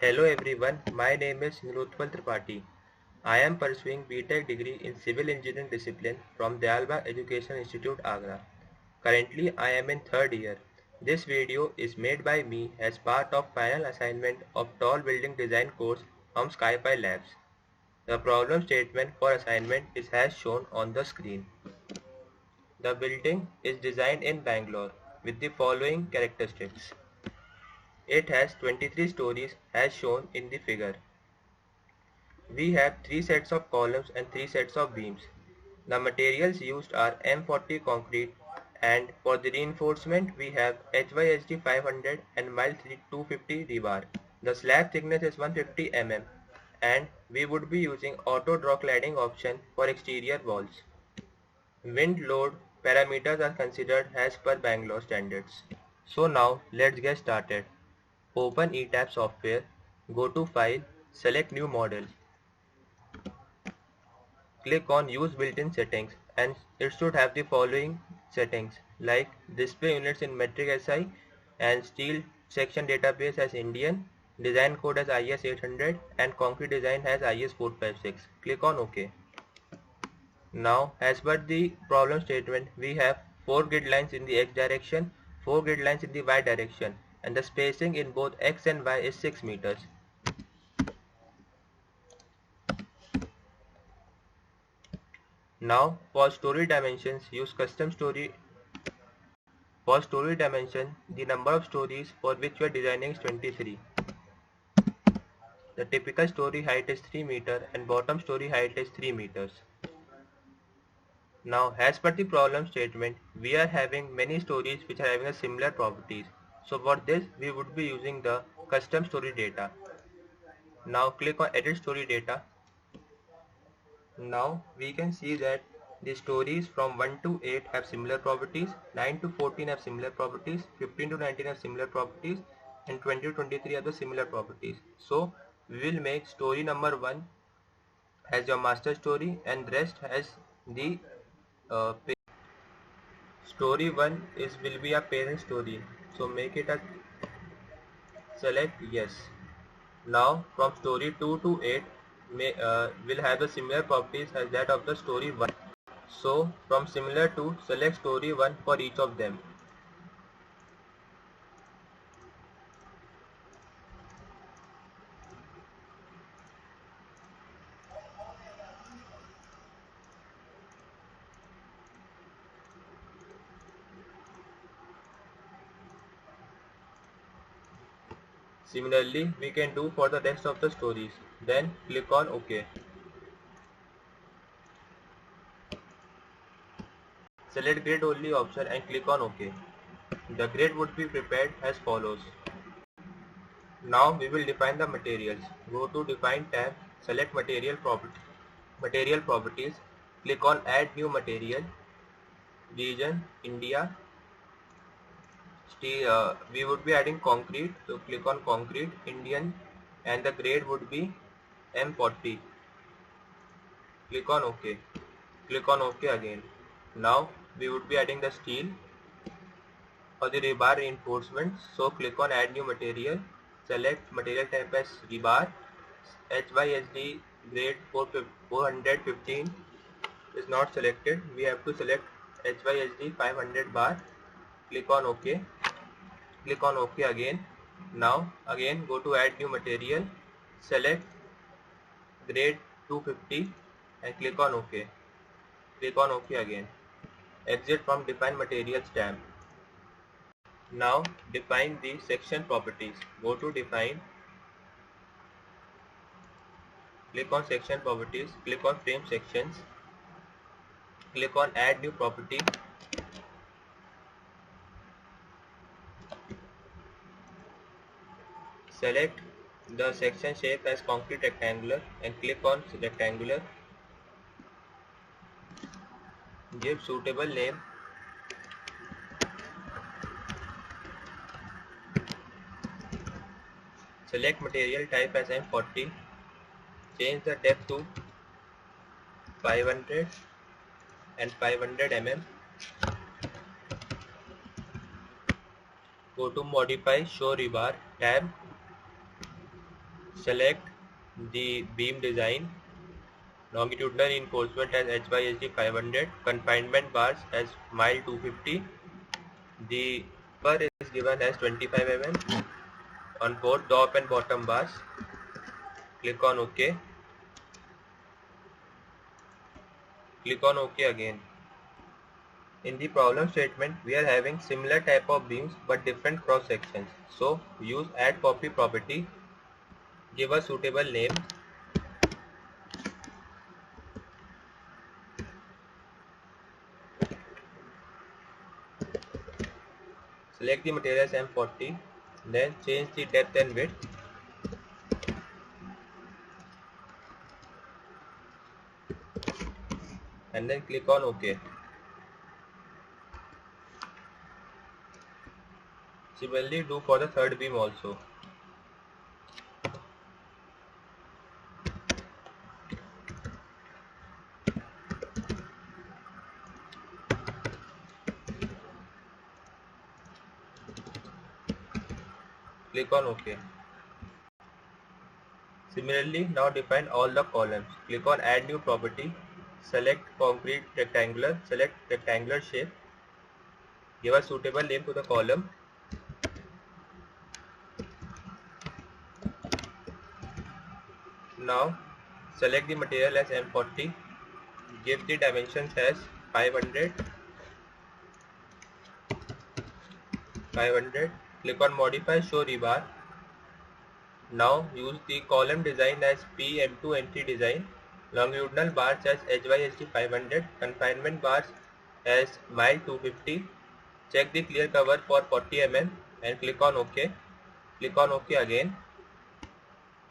Hello everyone, my name is Nirotpal Tripathi. I am pursuing BTech degree in Civil Engineering discipline from Dayalbagh Education Institute, Agra. Currently, I am in third year. This video is made by me as part of final assignment of Tall Building Design course from Skypi Labs. The problem statement for assignment is as shown on the screen. The building is designed in Bangalore with the following characteristics. It has 23 stories as shown in the figure. We have 3 sets of columns and 3 sets of beams. The materials used are M40 concrete, and for the reinforcement we have HYSD 500 and mild 250 rebar. The slab thickness is 150 mm and we would be using auto draw cladding option for exterior walls. Wind load parameters are considered as per Bangalore standards. So now let's get started. Open ETABS software, go to File, select New Model. Click on Use Built-in Settings and it should have the following settings like display units in metric SI and steel section database as Indian, design code as IS 800 and concrete design as IS 456. Click on OK. Now as per the problem statement we have 4 grid lines in the X direction, 4 grid lines in the Y direction and the spacing in both X and Y is 6 meters. Now for story dimensions use custom story. For story dimension, the number of stories for which you are designing is 23. The typical story height is 3 meters and bottom story height is 3 meters. Now as per the problem statement, we are having many stories which are having a similar properties. So for this we would be using the custom story data. Now click on edit story data. Now we can see that the stories from 1 to 8 have similar properties, 9 to 14 have similar properties, 15 to 19 have similar properties and 20 to 23 have the similar properties. So we will make story number 1 as your master story and rest as the story 1 will be a parent story. So make it a select yes. Now from story 2 to 8 will have the similar properties as that of the story 1. So from similar to select story 1 for each of them. Similarly, we can do for the rest of the stories. Then click on OK. Select grid only option and click on OK. The grid would be prepared as follows. Now we will define the materials. Go to Define tab, select Material Properties, click on Add New Material, Region, India. We would be adding concrete, so click on Concrete, Indian, and the grade would be M40. Click on OK. Click on OK again. Now we would be adding the steel or the rebar reinforcement. So click on Add New Material. Select Material type as rebar. HYSD grade 415 is not selected. We have to select HYSD 500 bar. Click on OK. Click on OK again. Now again go to Add New Material. Select grade 250 and click on OK. Click on OK again. Exit from Define Materials tab. Now define the section properties. Go to Define. Click on Section Properties. Click on Frame Sections. Click on Add New Property. Select the section shape as concrete rectangular and click on rectangular. Give suitable name. Select material type as M40. Change the depth to 500 and 500 mm. Go to Modify Show Rebar tab. Select the beam design, longitudinal reinforcement as HYSD 500, confinement bars as mile 250. The upper is given as 25 mm on both top and bottom bars. Click on OK. Click on OK again. In the problem statement, we are having similar type of beams but different cross sections. So use add copy property, give a suitable name, select the material as M40, then change the depth and width, and then click on OK. Similarly do for the third beam also. Click on OK. Similarly, now define all the columns. Click on add new property, select concrete rectangular, select rectangular shape, give a suitable name to the column. Now select the material as M40, give the dimensions as 500, click on modify show rebar. Now use the column design as PM2 entry design, longitudinal bars as HYSD 500, confinement bars as mile 250. Check the clear cover for 40 mm and click on OK. Click on OK again.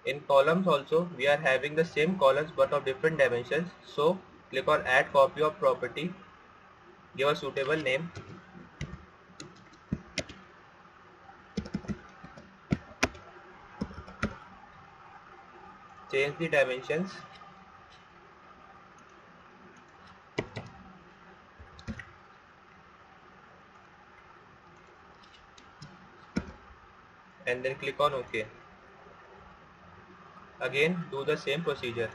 In columns also we are having the same columns but of different dimensions. So click on add copy of property, give a suitable name, change the dimensions, and then click on OK. Again do the same procedure.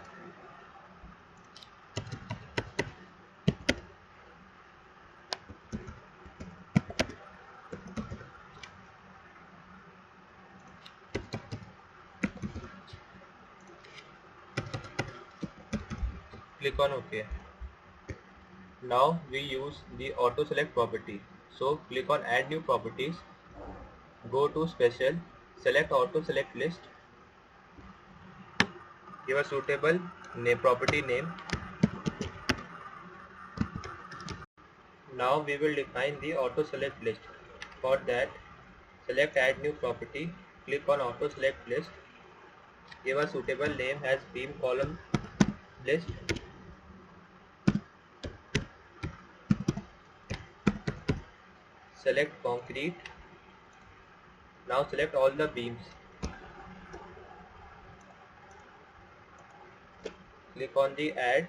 Click on OK. Now we use the auto select property. So click on add new properties, go to special, select auto select list, give a suitable property name. Now we will define the auto select list. For that, select add new property, click on auto select list, give a suitable name as beam column list, select concrete. Now select all the beams, click on the add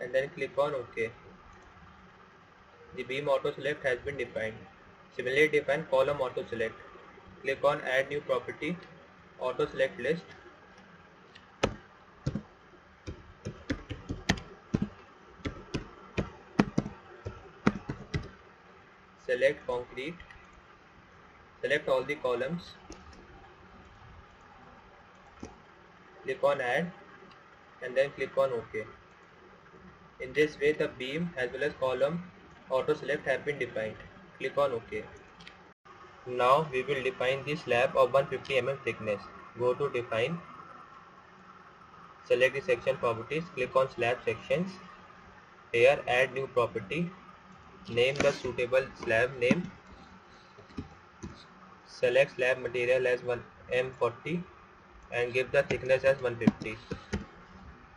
and then click on OK. The beam auto select has been defined. Similarly define column auto select, click on add new property, auto select list, select concrete, select all the columns, click on add and then click on OK. In this way the beam as well as column auto select have been defined. Click on OK. Now we will define the slab of 150 mm thickness. Go to define, select the section properties, click on slab sections. Here add new property, name the suitable slab name, select slab material as M40 and give the thickness as 150.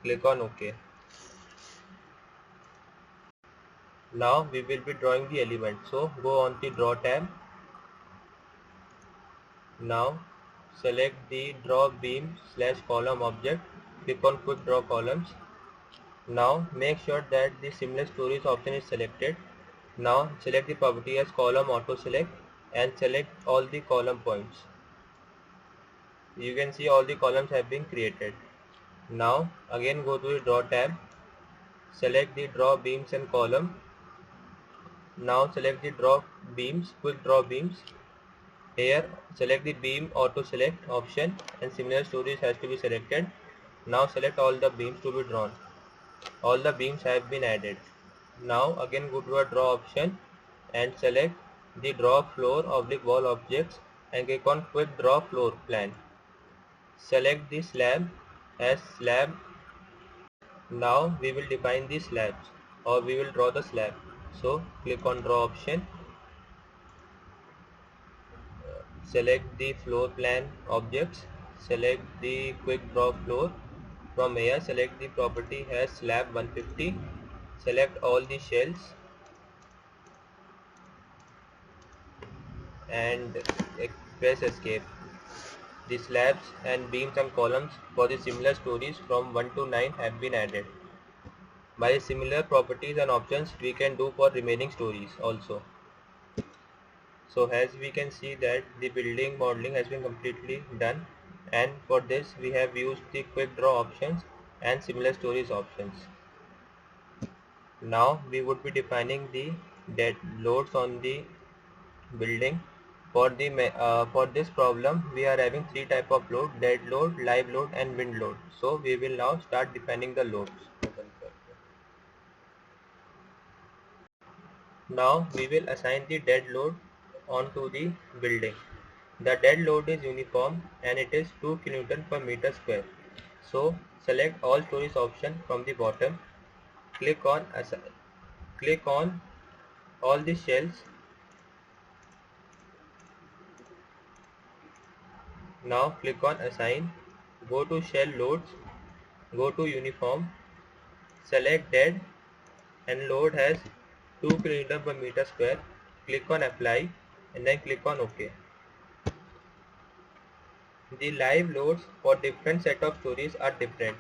Click on OK. Now we will be drawing the element. So go on the draw tab. Now select the draw beam / column object. Click on quick draw columns. Now make sure that the seamless stories option is selected. Now select the property as column auto select and select all the column points. You can see all the columns have been created. Now again go to the draw tab, select the draw beams and column. Now select the draw beams, quick draw beams. Here select the beam auto select option and similar stories has to be selected. Now select all the beams to be drawn. All the beams have been added. Now again go to a draw option and select the draw floor oblique wall objects and click on quick draw floor plan. Select the slab as slab. Now we will define the slabs or we will draw the slab. So click on draw option, select the floor plan objects, select the quick draw floor. From here select the property as slab 150, select all the shells and press escape. The slabs and beams and columns for the similar stories from 1 to 9 have been added. By similar properties and options we can do for remaining stories also. So as we can see that the building modeling has been completely done, and for this we have used the quick draw options and similar stories options. Now we would be defining the dead loads on the building. For this problem we are having three type of load: dead load, live load and wind load. So we will now start defining the loads. Now we will assign the dead load onto the building. The dead load is uniform and it is 2 kN per meter square. So select all stories option from the bottom. Click on all the shells. Now click on assign. Go to shell loads. Go to uniform. Select dead and load has 2 kN per meter square. Click on apply and then click on OK. The live loads for different set of stories are different.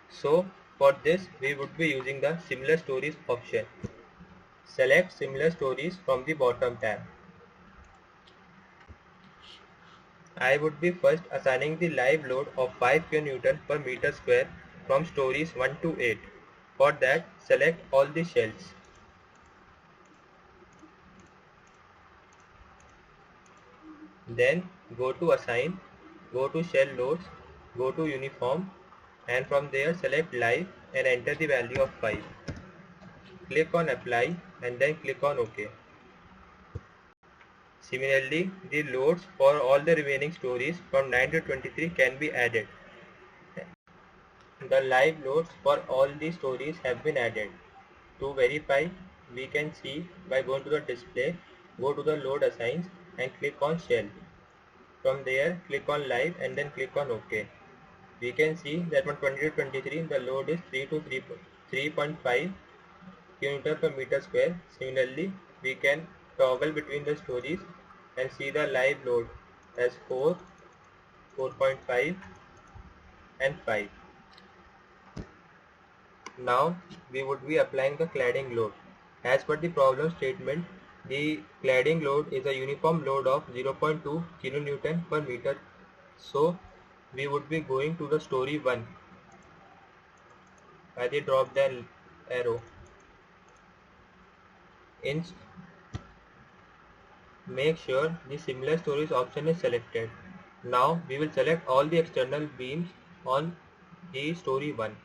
So for this we would be using the similar stories option. Select similar stories from the bottom tab. I would be first assigning the live load of 5 kN per meter square from stories 1 to 8. For that select all the shells. Then go to assign, go to shell loads, go to uniform and from there select live and enter the value of 5. Click on apply and then click on OK. Similarly, the loads for all the remaining stories from 9 to 23 can be added. The live loads for all the stories have been added. To verify, we can see by going to the display, go to the load assigns and click on shell. From there, click on live and then click on OK. We can see that from 20 to 23, the load is 3 to 3.5 kN per meter square. Similarly, we can toggle between the stories and see the live load as 4, 4.5 and 5. Now we would be applying the cladding load. As per the problem statement, the cladding load is a uniform load of 0.2 kN per meter. So we would be going to the story 1 by the drop down arrow. Make sure the similar stories option is selected. Now we will select all the external beams on the story 1.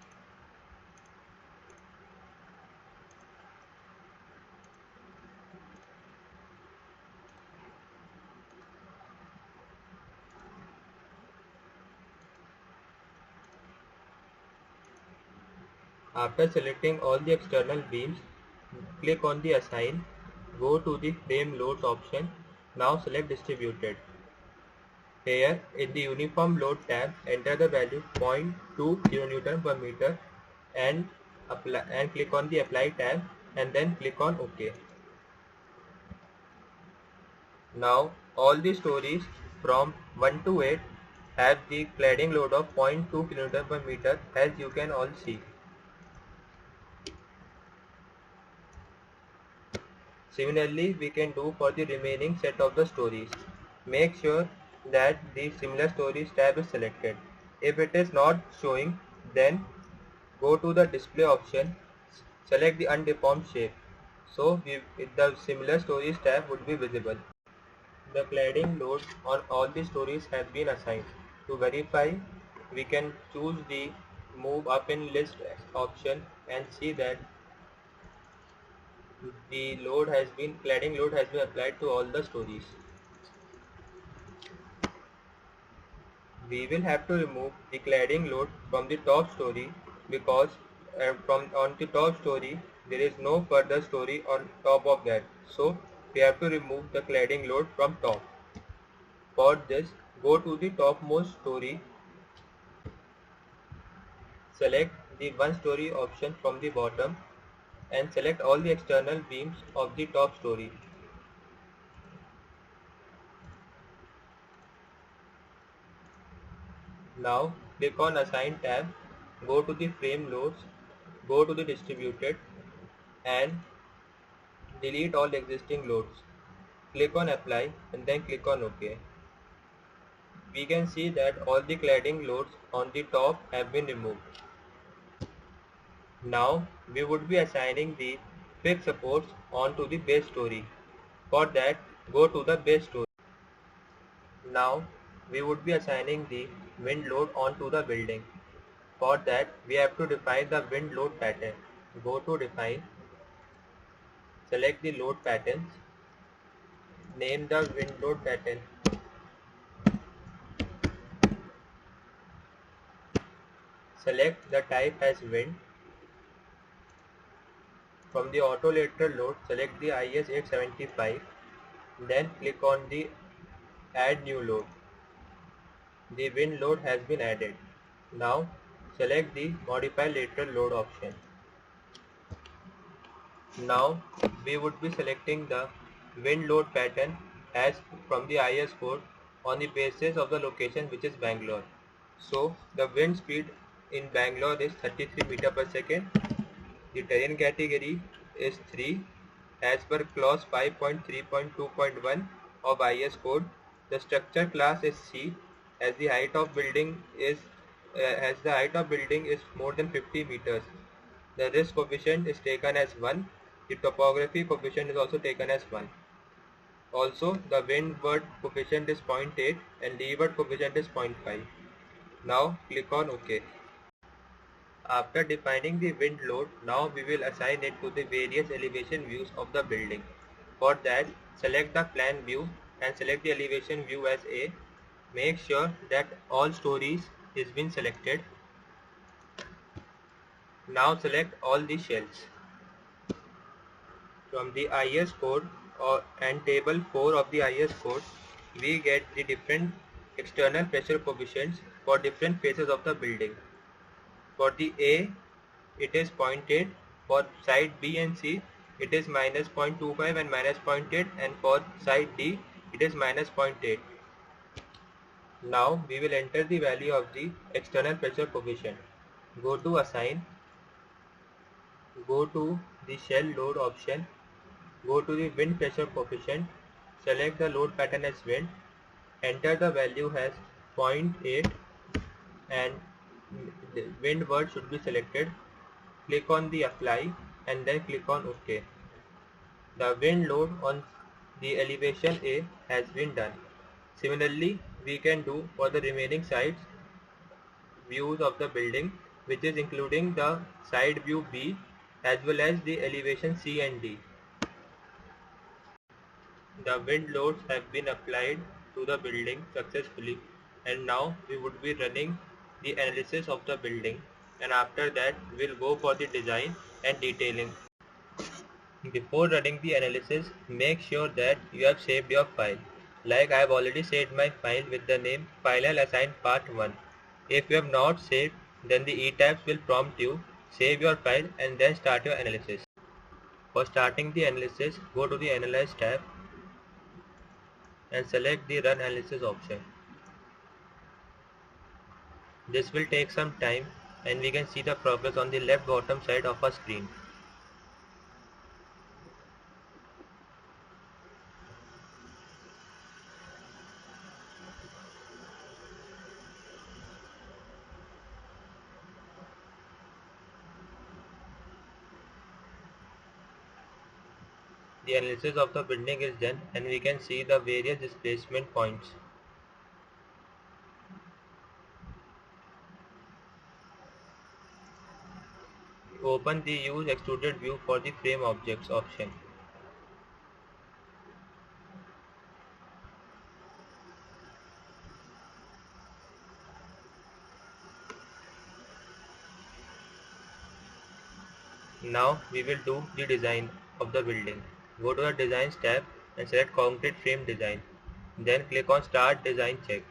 After selecting all the external beams, click on the assign, go to the frame loads option. Now select distributed. Here in the uniform load tab, enter the value 0.2 kN per meter and click on the apply tab and then click on OK. Now all the stories from 1 to 8 have the cladding load of 0.2 kN per meter, as you can all see. Similarly, we can do for the remaining set of the stories. Make sure that the similar stories tab is selected. If it is not showing, then go to the display option, select the undeformed shape. So the similar stories tab would be visible. The cladding load on all the stories has been assigned. To verify, we can choose the move up in list option and see that the cladding load has been applied to all the stories. We will have to remove the cladding load from the top story because from on the top story there is no further story on top of that. So we have to remove the cladding load from top. For this, go to the topmost story, select the one story option from the bottom and select all the external beams of the top story. Now click on Assign tab, go to the frame loads, go to the distributed and delete all existing loads. Click on Apply and then click on OK. We can see that all the cladding loads on the top have been removed. Now we would be assigning the fixed supports onto the base story. For that, go to the base story. Now we would be assigning the wind load onto the building. For that, we have to define the wind load pattern. Go to Define, select the load patterns, name the wind load pattern. Select the type as wind. From the auto lateral load, select the IS875. Then click on the Add New Load. The wind load has been added. Now select the Modify Lateral Load option. Now we would be selecting the wind load pattern as from the IS code on the basis of the location, which is Bangalore. So the wind speed in Bangalore is 33 meter per second. The terrain category is 3 as per clause 5.3.2.1 of IS code. The structure class is C as the height of building is more than 50 meters. The risk coefficient is taken as 1. The topography coefficient is also taken as 1. Also, the windward coefficient is 0.8 and leeward coefficient is 0.5. Now click on OK. After defining the wind load, now we will assign it to the various elevation views of the building. For that, select the plan view and select the elevation view as A. Make sure that all stories is been selected. Now select all the shells. From the IS code and table 4 of the IS code, we get the different external pressure coefficients for different phases of the building. For the A, it is 0.8. For side B and C, it is minus 0.25 and minus 0.8, and for side D, it is minus 0.8. Now we will enter the value of the external pressure coefficient. Go to Assign, go to the shell load option, go to the wind pressure coefficient, select the load pattern as wind, enter the value as 0.8 and the windward should be selected. Click on the Apply and then click on OK. The wind load on the elevation A has been done. Similarly, we can do for the remaining sides views of the building, which is including the side view B as well as the elevation C and D. The wind loads have been applied to the building successfully, and now we would be running the analysis of the building, and after that we'll go for the design and detailing. Before running the analysis, make sure that you have saved your file. Like I have already saved my file with the name Final Assign Part 1. If you have not saved, then the ETABS will prompt you, save your file and then start your analysis. For starting the analysis, go to the Analyze tab and select the Run Analysis option. This will take some time and we can see the progress on the left bottom side of our screen. the analysis of the building is done and we can see the various displacement points. Open the Use Extruded View for the Frame Objects option. Now we will do the design of the building. Go to the Designs tab and select Concrete Frame Design. Then click on Start Design Check.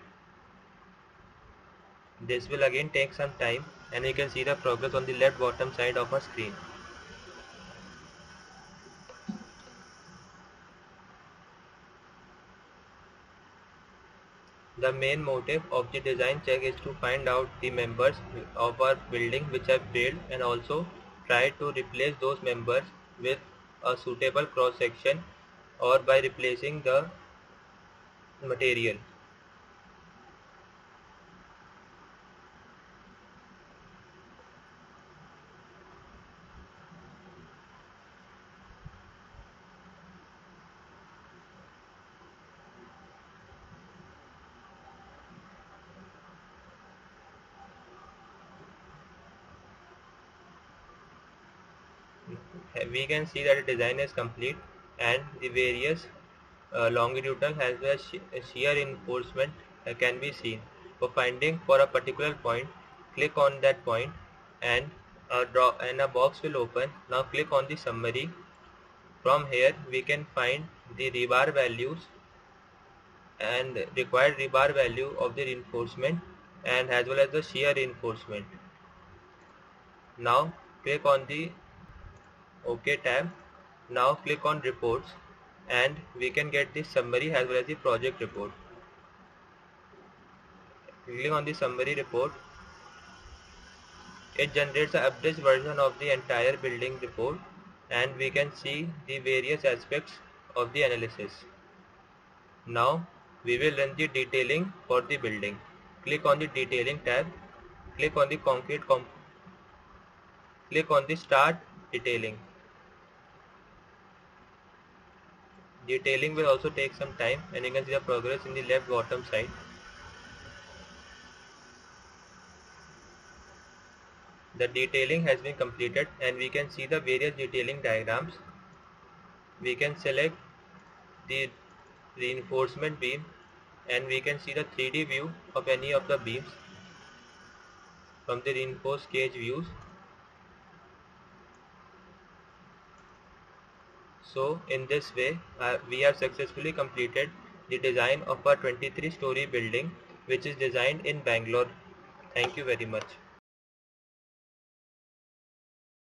This will again take some time and you can see the progress on the left bottom side of our screen. The main motive of the design check is to find out the members of our building which have failed and also try to replace those members with a suitable cross section or by replacing the material. We can see that the design is complete and the various longitudinal as well as shear reinforcement can be seen. For finding for a particular point, click on that point and a box will open. Now click on the summary. From here we can find the rebar values and required rebar value of the reinforcement and as well as the shear reinforcement. Now click on the OK tab. Now click on reports and we can get the summary as well as the project report. Clicking on the summary report, it generates an abridged version of the entire building report and we can see the various aspects of the analysis. Now we will run the detailing for the building. Click on the detailing tab, click on the click on the start detailing. Detailing will also take some time and you can see the progress in the left bottom side. The detailing has been completed and we can see the various detailing diagrams. We can select the reinforcement beam and we can see the 3D view of any of the beams from the reinforced cage views. So in this way we have successfully completed the design of a 23-story building which is designed in Bangalore. Thank you very much.